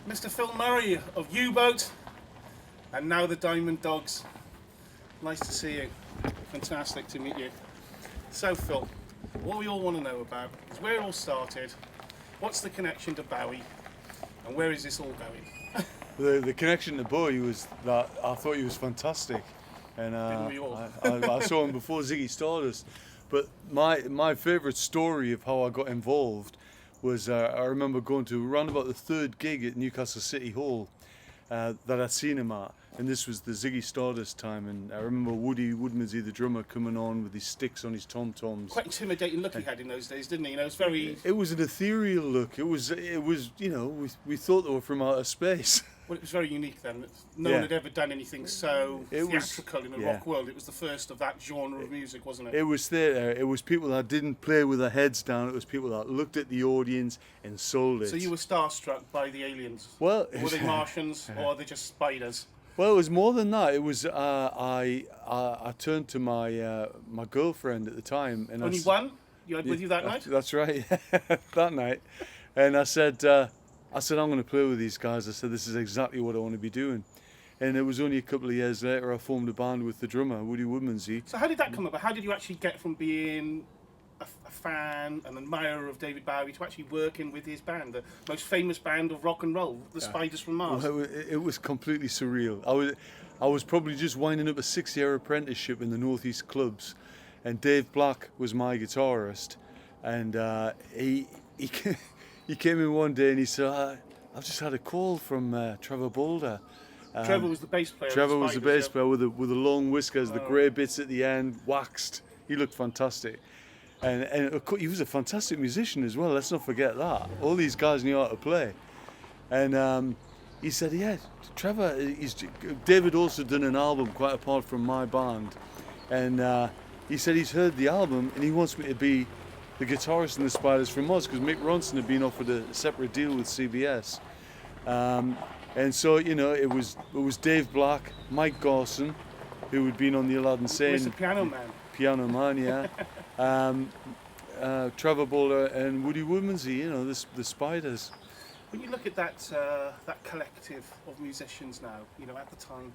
Mr. Phil Murray of U-Boat, and now the Diamond Dogs. Nice to see you. Fantastic to meet you. So Phil, what we all want to know about is where it all started, what's the connection to Bowie, and where is this all going? The connection to Bowie was that I thought he was fantastic, and Didn't we all? I saw him before Ziggy Stardust. But my favourite story of how I got involved was I remember going to around about the third gig at Newcastle City Hall that I'd seen him at, and this was the Ziggy Stardust time, and I remember Woody Woodmansey, the drummer, coming on with his sticks on his tom-toms. Quite intimidating look he had in those days, didn't he? You know, it's very... It was an ethereal look. It was you know, we thought they were from outer space. Well, it was very unique then. No one had ever done anything so theatrical in the rock world. It was the first of that genre of music, wasn't it? It was theatre. It was people that didn't play with their heads down. It was people that looked at the audience and sold it. So you were starstruck by the aliens? Well, were they Martians or are they just spiders? Well, it was more than that. It was I turned to my my girlfriend at the time, and only one? You had with you that night? That's right, that night. And I said, I'm going to play with these guys. I said, this is exactly what I want to be doing. And it was only a couple of years later I formed a band with the drummer, Woody Woodmansey. So how did that come about? How did you actually get from being a fan, an admirer of David Bowie, to actually working with his band, the most famous band of rock and roll, the Spiders from Mars? Well, it was completely surreal. I was probably just winding up a 6-year apprenticeship in the Northeast clubs, and Dave Black was my guitarist, and he came in one day and he said, I've just had a call from Trevor Boulder. Trevor was the bass player. Trevor was the bass player with the long whiskers, the grey bits at the end, waxed. He looked fantastic. And of course, he was a fantastic musician as well, let's not forget that. All these guys knew how to play. And he said, yeah, Trevor, David also done an album quite apart from my band. And he said he's heard the album and he wants me to be the guitarist in the Spiders from Mars, because Mick Ronson had been offered a separate deal with CBS. And so, you know, it was Dave Black, Mike Garson, who had been on the Aladdin Sane. Mr. Piano Man. Piano Man, yeah. Trevor Boulder and Woody Woodmansey, you know, the Spiders. When you look at that collective of musicians now, you know, at the time,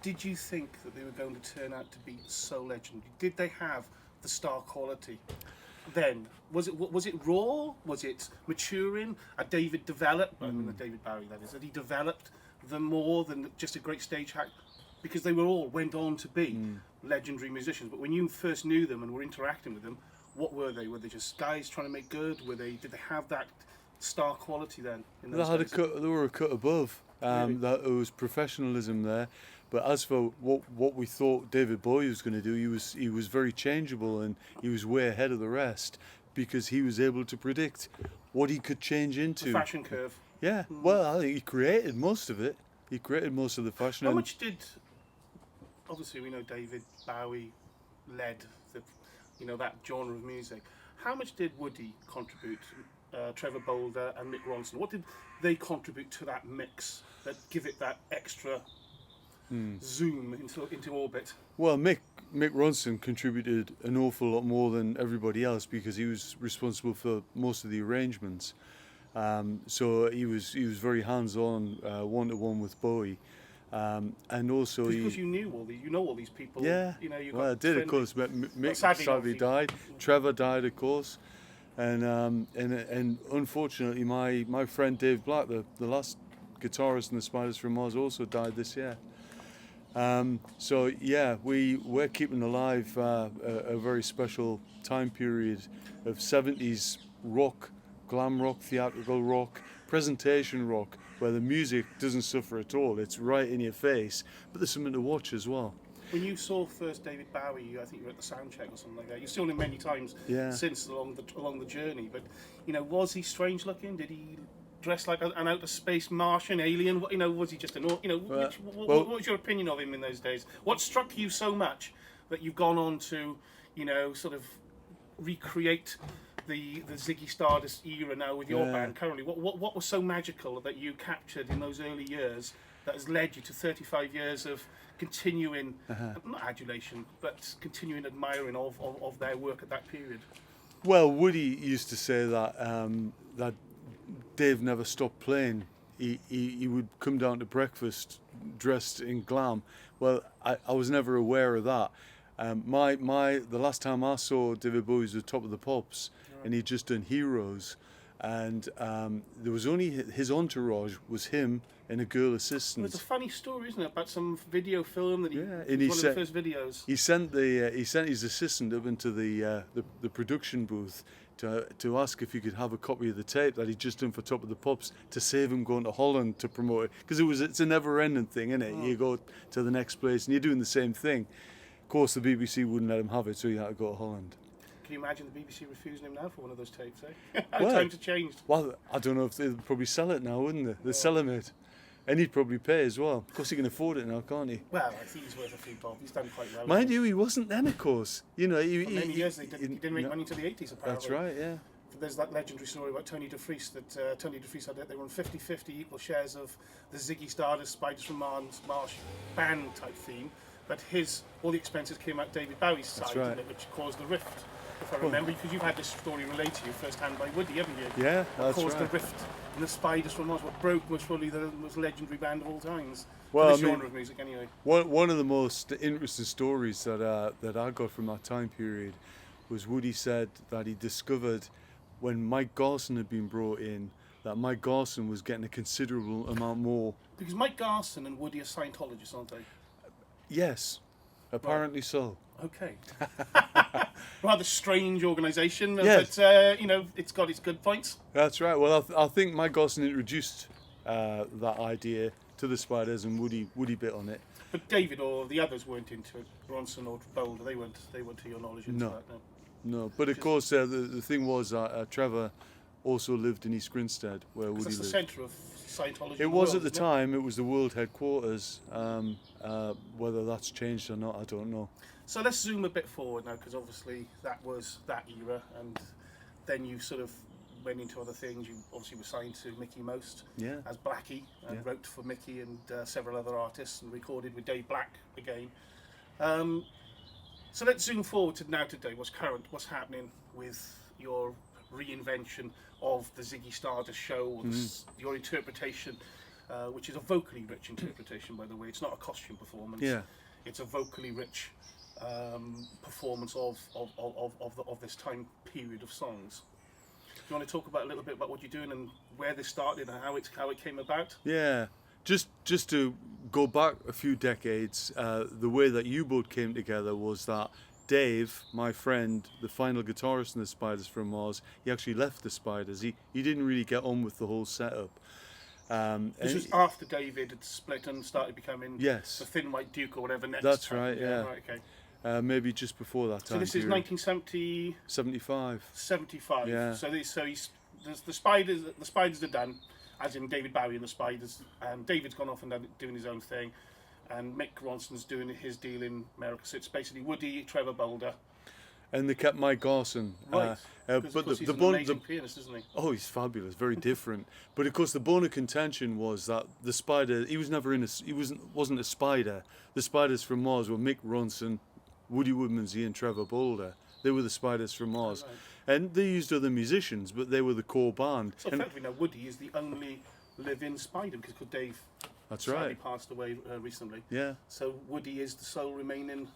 did you think that they were going to turn out to be so legendary? Did they have the star quality then? Was it raw? Was it maturing? Had David developed, David Bowie that is, had he developed them more than just a great stage act? Because they went on to be legendary musicians. But when you first knew them and were interacting with them, what were they? Were they just guys trying to make good? Did they have that star quality then? In those days? They were a cut above. Really? There was professionalism there. But as for what we thought David Bowie was going to do, he was very changeable, and he was way ahead of the rest because he was able to predict what he could change into. The fashion curve. Yeah. Well, I think he created most of it. He created most of the fashion. How much did? Obviously, we know David Bowie led that genre of music. How much did Woody contribute? Trevor Boulder and Mick Ronson. What did they contribute to that mix that give it that extra zoom into orbit? Well, Mick Ronson contributed an awful lot more than everybody else because he was responsible for most of the arrangements. So he was very hands-on, one-to-one with Bowie. And also because you know all these people. Yeah. You know, you well, I did, of course. Mick sadly died. Yeah. Trevor died, of course. And unfortunately, my friend Dave Black, the last guitarist in the Spiders from Mars, also died this year. So yeah, we're keeping alive a very special time period of 70s rock, glam rock, theatrical rock, presentation rock, where the music doesn't suffer at all. It's right in your face, but there's something to watch as well. When you saw first David Bowie, I think you were at the sound check or something like that. You've seen him many times since along the journey. But you know, was he strange looking? Did he dress like an outer space Martian alien? You know, was he just what was your opinion of him in those days? What struck you so much that you've gone on to, you know, sort of recreate the Ziggy Stardust era now with your band currently? What was so magical that you captured in those early years that has led you to 35 years of continuing, not adulation, but continuing admiring of their work at that period? Well, Woody used to say that that Dave never stopped playing. he would come down to breakfast dressed in glam. Well, I was never aware of that. The last time I saw David Bowie was at Top of the Pops, and he'd just done Heroes, and there was only his entourage was him and a girl assistant. Well, it's a funny story, isn't it, about some video film that and one of the first videos. He sent his assistant up into the production booth to ask if he could have a copy of the tape that he'd just done for Top of the Pops to save him going to Holland to promote it, because it's a never-ending thing, isn't it? You go to the next place and you're doing the same thing. Of course, the BBC wouldn't let him have it, so he had to go to Holland. Can you imagine the BBC refusing him now for one of those tapes? How times have changed. Well, I don't know if they'd probably sell it now, wouldn't they? They'd sell him it. And he'd probably pay as well. Of course, he can afford it now, can't he? Well, I think he's worth a few bob. He's done quite well. Mind you, he wasn't then, of course. You know, for many years he didn't make money until the 80s, apparently. That's right, yeah. There's that legendary story about Tony DeFries that Tony DeFries had. They were on 50-50 equal shares of the Ziggy Stardust Spiders from Marsh band type theme, but all the expenses came out David Bowie's side, right. which caused the rift. If I remember, because you've had this story relayed to you firsthand by Woody, haven't you? Yeah, that's caused right. the rift in the Spiders from Mars. What broke was probably the most legendary band of all times. Well, this genre of music, anyway. One of the most interesting stories that I got from that time period was Woody said that he discovered when Mike Garson had been brought in that Mike Garson was getting a considerable amount more. Because Mike Garson and Woody are Scientologists, aren't they? Yes, apparently so. Okay. Rather strange organisation, yes. but it's got its good points. That's right. Well, I think Mike Garson introduced that idea to the Spiders, and Woody bit on it. But David or the others weren't into it. Bronson or Boulder, they weren't to your knowledge into that. No. But of course, the thing was Trevor also lived in East Grinstead, where Woody lived. That's the centre of Scientology. It was at the time. It was the world headquarters. Whether that's changed or not, I don't know. So let's zoom a bit forward now, because obviously that was that era, and then you sort of went into other things. You obviously were signed to Mickey Most as Blackie, and wrote for Mickey and several other artists, and recorded with Dave Black again. So let's zoom forward to now today. What's happening with your reinvention of the Ziggy Stardust show, or your interpretation, which is a vocally rich interpretation, by the way. It's not a costume performance. Yeah. It's a vocally rich performance of this time period of songs. Do you want to talk about a little bit about what you're doing and where this started and how it came about? Yeah, just to go back a few decades, the way that U-Boat came together was that Dave, my friend, the final guitarist in the Spiders from Mars, he actually left the Spiders. He didn't really get on with the whole setup. This was after David had split and started becoming the Thin White Duke or whatever next. That's right, yeah. Right, okay. Maybe just before that time. So this is 1970. 75. 75. Yeah. So the Spiders are done, as in David Bowie and the Spiders, and David's gone off and doing his own thing, and Mick Ronson's doing his deal in America. So it's basically Woody, Trevor Boulder. And they kept Mike Garson. Right. But of course he's an amazing pianist, isn't he? Oh, he's fabulous, very different. But of course, the bone of contention was that the Spider, he wasn't a Spider. The Spiders from Mars were Mick Ronson, Woody Woodmansey, and Trevor Boulder. They were the Spiders from Mars. Right. And they used other musicians, but they were the core band. So effectively now Woody is the only living Spider, because Dave sadly passed away recently. Yeah. So Woody is the sole remaining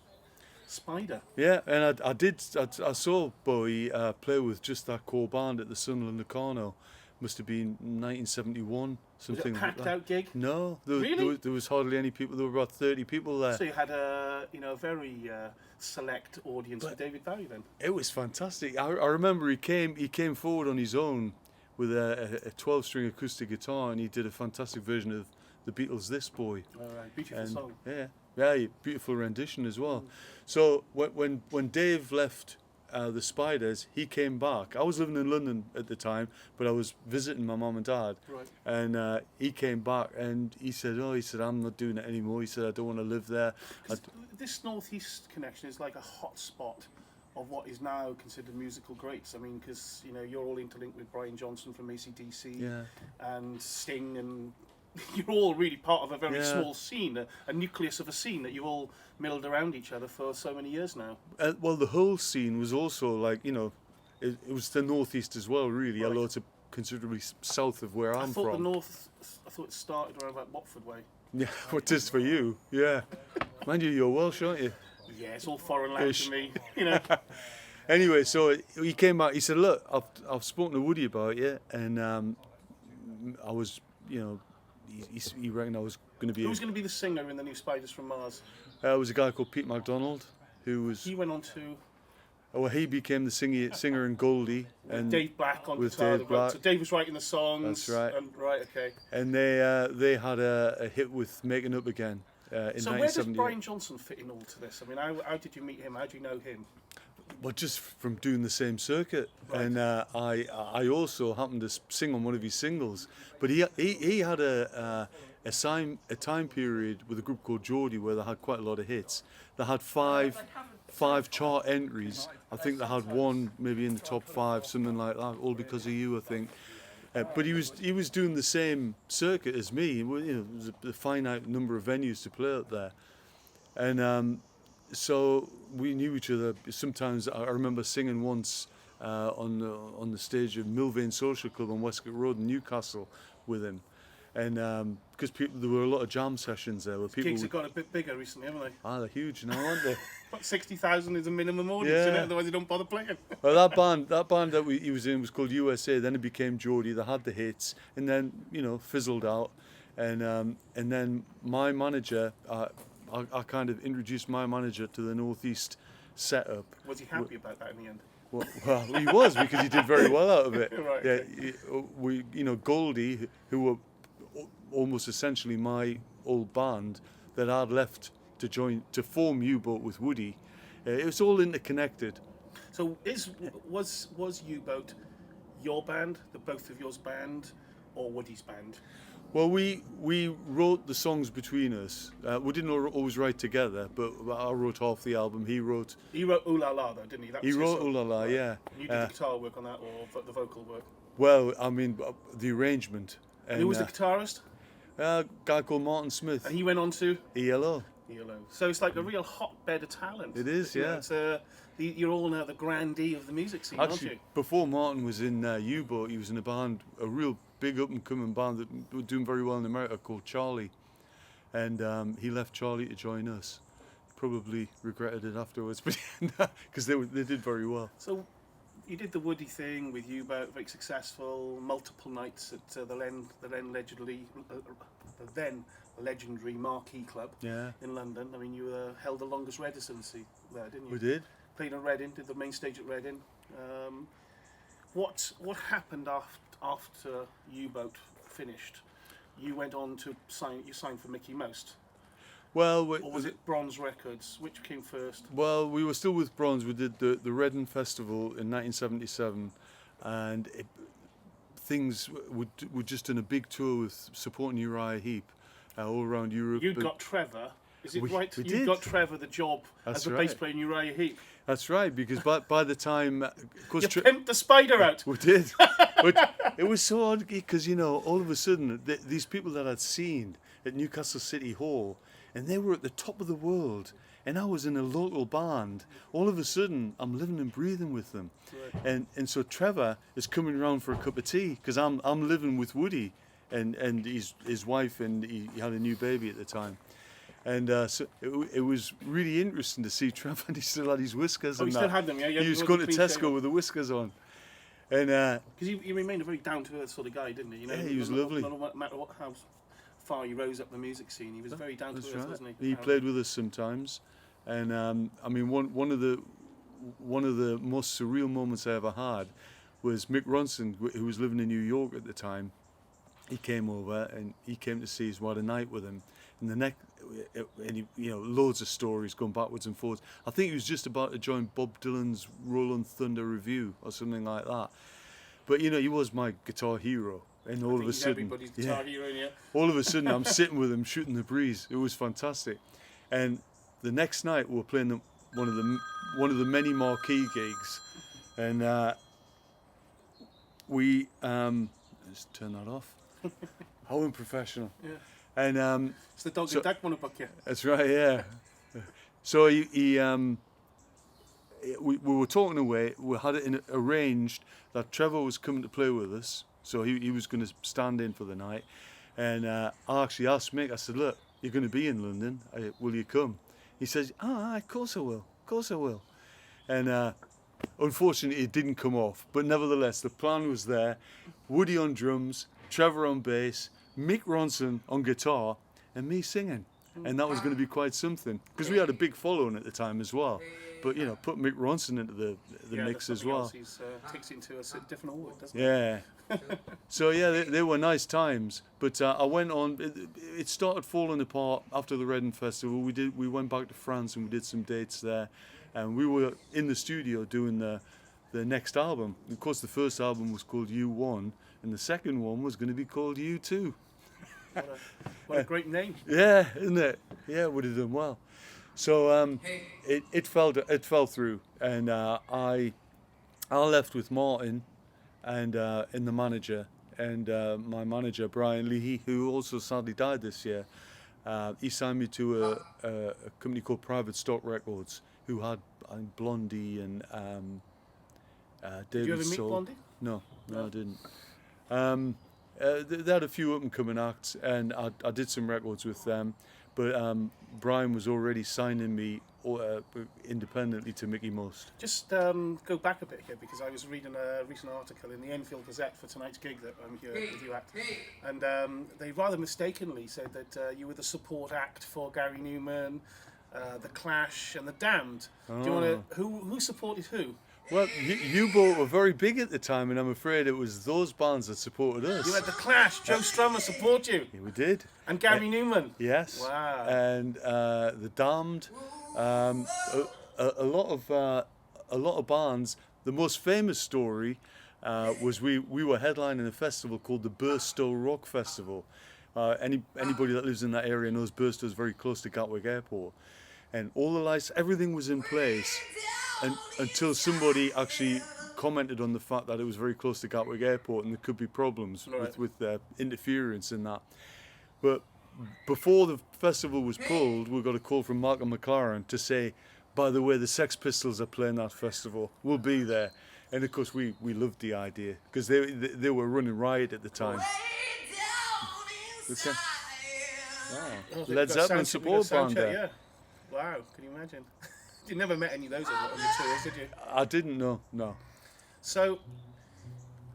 Spider. Yeah, and I saw Bowie play with just that core band at the Sunderland Locarno. Must have been 1971, something was it a like that. packed out gig? No, Really? there was hardly any people. There were about 30 people there. So you had a very select audience for David Bowie then. It was fantastic. I remember he came forward on his own with a 12-string acoustic guitar, and he did a fantastic version of the Beatles' "This Boy." All right, beautiful song. Yeah, beautiful rendition as well. So when Dave left the Spiders, he came back. I was living in London at the time, but I was visiting my mum and dad. Right. And he came back and he said, I'm not doing it anymore. He said, I don't want to live there. This northeast connection is like a hot spot of what is now considered musical greats. I mean, because you're all interlinked with Brian Johnson from AC/DC and Sting, and you're all really part of a very small scene, a nucleus of a scene that you all milled around each other for so many years now. Well, the whole scene was also like, it was the northeast as well, really. Right. Lots of considerably south of where I'm I thought from. the north. I thought it started around about Watford way. Yeah, what is for you? Yeah, mind you, you're Welsh, aren't you? Yeah, it's all foreign land Ish. to me. You know. Anyway, so he came back. He said, "Look, I've spoken to Woody about you, and I was, you know, he reckoned I was going to be." Who's going to be the singer in the new Spiders from Mars? It was a guy called Pete MacDonald, who was. He went on to Well, he became the singer in Goldie, and Dave Black on with guitar. Dave Black. So Dave was writing the songs. That's right. And, right. Okay. And they had a hit with "Making Up Again" in So where does 1978. Brian Johnson fit in all to this? I mean, how did you meet him? How do you know him? Well, just from doing the same circuit, Right. and I also happened to sing on one of his singles. But he had a time period with a group called Geordie where they had quite a lot of hits. They had five chart entries. I think they had one maybe in the top 5, something like that. All Because of You, I think. But he was doing the same circuit as me. You know, there was a finite number of venues to play out there, and so we knew each other. Sometimes I remember singing once on the stage of Millvane Social Club on Westgate Road in Newcastle with him, and because there were a lot of jam sessions there where people Gigs have got a bit bigger recently, haven't they? they're huge now, aren't they? About 60,000 is a minimum audience, Yeah. isn't it? Otherwise they don't bother playing. Well, that band that he was in was called USA. Then it became Geordie. They had the hits, and then fizzled out, and then my manager. I kind of introduced my manager to the Northeast setup. Was he happy about that in the end? Well, he was, because he did very well out of it. Right, Yeah, Goldie, who were almost essentially my old band that I'd left to form U-Boat with Woody. It was all interconnected. So was U-Boat your band, the both of yours band, or Woody's band? Well, we wrote the songs between us. We didn't always write together, but I wrote half the album. He wrote Ooh La La though, didn't he? That He was his wrote song. Ooh La La, Right. yeah. And you did the guitar work on that, or the vocal work? Well, I mean, the arrangement. And, Who was the guitarist? a guy called Martin Smith, And he went on to ELO. ELO. So it's like a real hotbed of talent. It is, You know, yeah. It's, you're all now the grandee of the music scene, aren't Actually, you? before Martin was in U-Boat, he was in a band, a real big up-and-coming band that were doing very well in America called Charlie. And he left Charlie to join us. Probably regretted it afterwards, but because they did very well. So you did the Woody thing with U-Boat, very successful, multiple nights at the then legendary Marquee Club Yeah, in London. I mean, you held the longest residency there, didn't you? we did. Played in Reading, did the main stage at Reading. What happened after U-Boat finished? You went on to signed for Mickey Most, Well, or was it Bronze Records? Which came first? Well, we were still with Bronze. We did the Reading Festival in 1977, and things were just in a big tour with supporting Uriah Heep all around Europe. You got Trevor. Is it right? we You did. got Trevor the job That's as the right. bass player in Uriah Heep. That's right, because by the time, of course, You pimped the spider out. we did, but it was so odd because all of a sudden these people that I'd seen at Newcastle City Hall, and they were at the top of the world, and I was in a local band. All of a sudden, I'm living and breathing with them, Right. and so Trevor is coming around for a cup of tea because I'm living with Woody, and his wife, and he had a new baby at the time. And so it was really interesting to see Trevor, and he still had his whiskers. Oh, and he still that. had them, yeah? He was going to Tesco with the whiskers on. And Because he remained a very down-to-earth sort of guy, didn't he? Yeah, he was no lovely. No matter how far he rose up the music scene, he was very that's down-to-earth, right. wasn't he? He played with us sometimes. And I mean, one of the most surreal moments I ever had was Mick Ronson, who was living in New York at the time. He came over and he came to see us. We had a night with him. And and he, loads of stories going backwards and forwards. I think he was just about to join Bob Dylan's Rolling Thunder Review or something like that. But he was my guitar hero. And all of a sudden, everybody's guitar hero, yeah. all of a sudden, I'm sitting with him shooting the breeze. It was fantastic. And the next night, we were playing one of the many marquee gigs, and we let's turn that off. How unprofessional. Yeah. And It's the dog So- and duck one book, yeah. that's right, yeah. So we were talking away. We had it arranged that Trevor was coming to play with us so he was going to stand in for the night. And I actually asked Mick, I said, look, you're going to be in London, will you come? He says, of course I will. And unfortunately it didn't come off, but nevertheless the plan was there. Woody on drums, Trevor on bass, Mick Ronson on guitar, and me singing. And that was going to be quite something, because we had a big following at the time as well. But put Mick Ronson into the mix as well. Else takes it into a different orbit, doesn't it? Yeah. So yeah, they were nice times. But I went on. It started falling apart after the Reading Festival. We went back to France and we did some dates there, and we were in the studio doing the next album. Of course, the first album was called U1, and the second one was going to be called U2. What a great name. Yeah, isn't it? Yeah, it would have done well. So it fell through, and I left with Martin and the manager, and my manager Brian Leahy, who also sadly died this year. He signed me to a company called Private Stock Records, who had Blondie and David. Did you ever meet Blondie? No, I didn't. They had a few up and coming acts, and I did some records with them, but Brian was already signing me independently to Mickey Most. Just go back a bit here, because I was reading a recent article in the Enfield Gazette for tonight's gig that I'm here with you at, and they rather mistakenly said that you were the support act for Gary Newman, the Clash, and the Damned. Do you want to? Who supported who? Well, U-Boat were very big at the time, and I'm afraid it was those bands that supported us. You had the Clash, Joe Strummer support you. Yeah, we did. And Gary Newman. Yes. Wow. And the Damned. A lot of bands. The most famous story was we were headlining a festival called the Burstow Rock Festival. Anybody that lives in that area knows Burstow is very close to Gatwick Airport, and all the lights, everything was in place. Until somebody actually commented on the fact that it was very close to Gatwick Airport and there could be problems with interference in that. But before the festival was pulled, we got a call from Malcolm McLaren to say, by the way, the Sex Pistols are playing that festival. We'll be there. And of course we loved the idea, because they were running riot at the time. Okay. Wow. Led Zeppelin support band there. Yeah. Wow, can you imagine? You never met any of those on your tours, did you? I didn't know, no. So,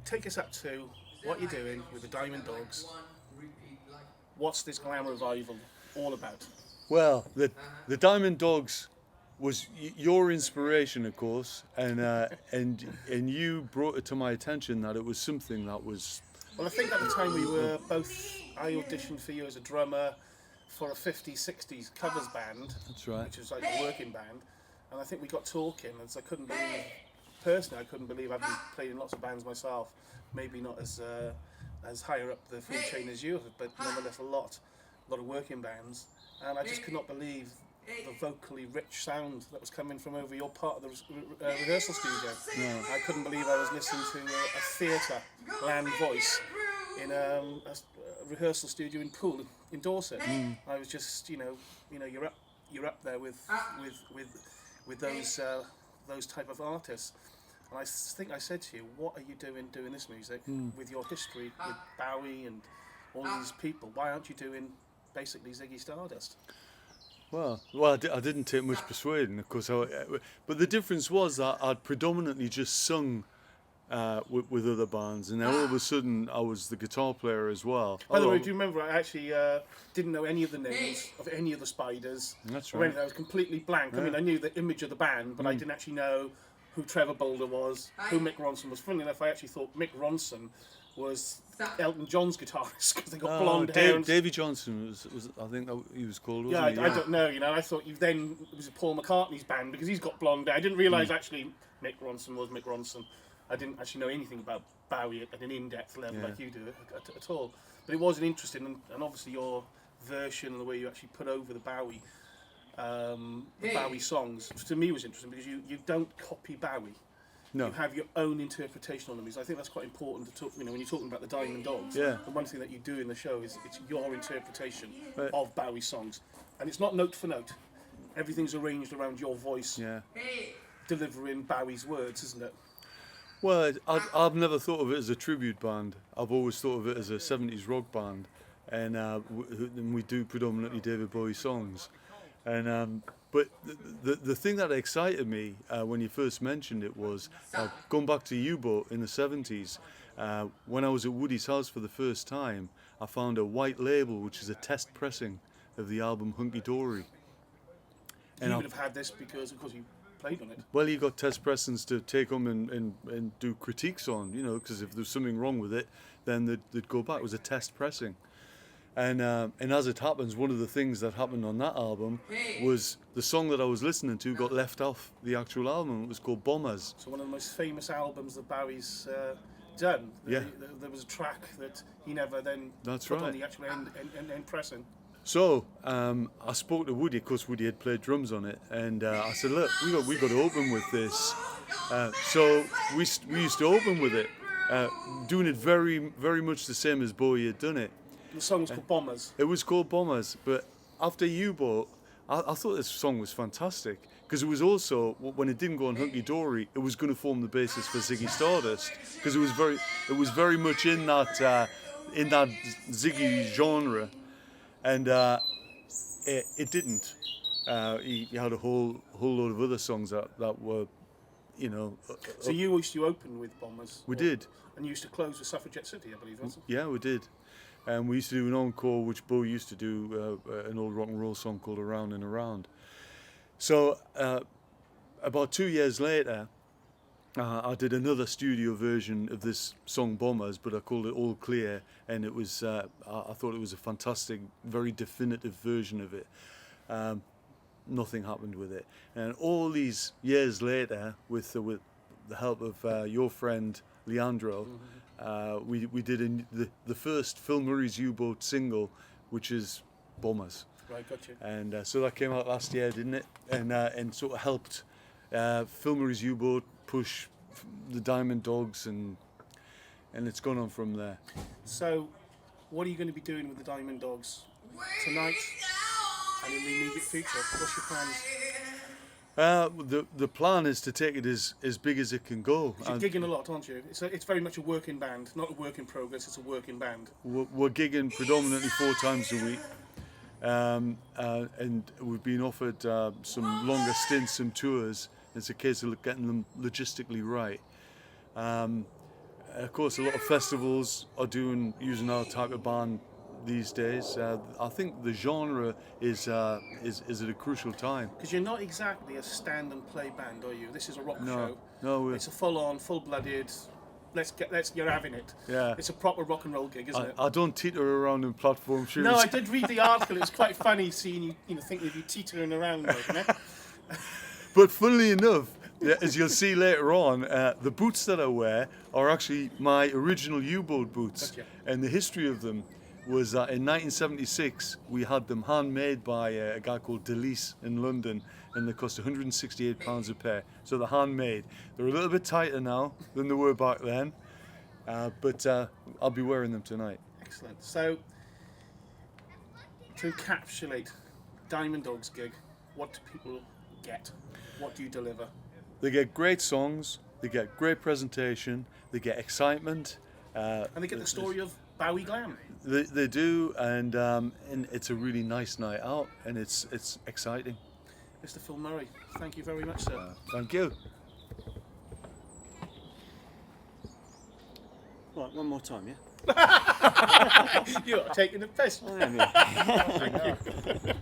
take us up to what you're doing with the Diamond Dogs. What's this glam revival all about? Well, the Diamond Dogs was your inspiration, of course, and you brought it to my attention that it was something that was... Well, I think at the time we were both... I auditioned for you as a drummer for a 50s, 60s covers band. That's right. Which was like a working band. And I think we got talking, and I couldn't believe I've been playing in lots of bands myself. Maybe not as higher up the food chain as you have, but nonetheless a lot of working bands. And I just could not believe the vocally rich sound that was coming from over your part of the rehearsal studio. No. I couldn't believe I was listening to a theatre land voice in a rehearsal studio in Poole in Dorset. I was just, you're up there with those type of artists. And I think I said to you, what are you doing this music with your history with Bowie and all these people? Why aren't you doing basically Ziggy Stardust? Well, I didn't take much persuading, of course. But the difference was that I'd predominantly just sung with other bands, and then all of a sudden I was the guitar player as well. By the way, do you remember I actually didn't know any of the names of any of the Spiders? That's right. I was completely blank. Yeah. I mean, I knew the image of the band, but I didn't actually know who Trevor Boulder was, who Mick Ronson was. Funnily enough, I actually thought Mick Ronson was Elton John's guitarist, because they got blonde hair. Davy Johnson was I think that he was called, wasn't he? I don't know, I thought it was Paul McCartney's band, because he's got blonde hair. I didn't realise actually Mick Ronson was Mick Ronson. I didn't actually know anything about Bowie at an in-depth level like you do at all. But it was an interesting, and obviously your version and the way you actually put over the Bowie songs, to me was interesting, because you don't copy Bowie. No. You have your own interpretation on them. I think that's quite important to talk. When you're talking about the Diamond Dogs, the one thing that you do in the show is it's your interpretation of Bowie songs, and it's not note for note. Everything's arranged around your voice, delivering Bowie's words, isn't it? Well, I've never thought of it as a tribute band. I've always thought of it as a 70s rock band, and we do predominantly David Bowie songs. And but the thing that excited me when you first mentioned it was going back to U-Boat in the 70s. When I was at Woody's house for the first time, I found a white label, which is a test pressing of the album Hunky Dory. You would have had this because, of course, you played on it. Well, you got test pressings to take them and do critiques on, you know, because if there's something wrong with it, then they'd go back. It was a test pressing. And as it happens, one of the things that happened on that album was the song that I was listening to got left off the actual album. It was called Bombers. So one of the most famous albums that Bowie's done. Yeah. There was a track that he never then That's put right. on the actual end pressing. So I spoke to Woody, because Woody had played drums on it, and I said, look, we got to open with this. So we used to open with it, doing it very, very much the same as Bowie had done it. The song was called Bombers. It was called Bombers, but after U-Boat, I thought this song was fantastic, because it was also, when it didn't go on Hunky Dory, it was going to form the basis for Ziggy Stardust, because it was very much in that Ziggy genre. And it didn't. He had a whole load of other songs that were, you know. So you used to open with Bombers. We did. And you used to close with Suffragette City, I believe, wasn't it? Yeah, we did. And we used to do an encore, which Bo used to do, an old rock and roll song called Around and Around. So about 2 years later, I did another studio version of this song Bombers, but I called it All Clear, and it was I thought it was a fantastic, very definitive version of it. Nothing happened with it, and all these years later, with the help of your friend Leandro, we did the first Phil Murray's U-Boat single, which is Bombers. Right, gotcha. And so that came out last year, didn't it? And sort of helped Phil Murray's U-Boat push the Diamond Dogs, and it's gone on from there. So, what are you going to be doing with the Diamond Dogs tonight and in the immediate future? What's your plans? The plan is to take it as big as it can go. You're gigging a lot, aren't you? It's very much a working band, not a work in progress. It's a working band. We're gigging predominantly 4 times a week, and we've been offered some longer stints, some tours. It's a case of getting them logistically right. Of course, a lot of festivals are using our type of band these days. I think the genre is at a crucial time. Because you're not exactly a stand and play band, are you? This is a rock show. No, it's a full-on, full-blooded. You're having it. Yeah. It's a proper rock and roll gig, isn't it? I don't teeter around in platform shoes. No, I did read the article. It was quite funny seeing you thinking of you teetering around, like, you know? But funnily enough, as you'll see later on, the boots that I wear are actually my original U-Boat boots. Gotcha. And the history of them was that in 1976, we had them handmade by a guy called Delise in London, and they cost £168 a pair. So they're handmade. They're a little bit tighter now than they were back then, but I'll be wearing them tonight. Excellent. So, to encapsulate Diamond Dogs gig, what do people get? What do you deliver? They get great songs, they get great presentation, they get excitement. And they get the story of Bowie glam. They do, and it's a really nice night out, and it's exciting. Mr. Phil Murray, thank you very much, sir. Thank you. Right, one more time, yeah? You are taking the piss. I am, yeah. Thank you.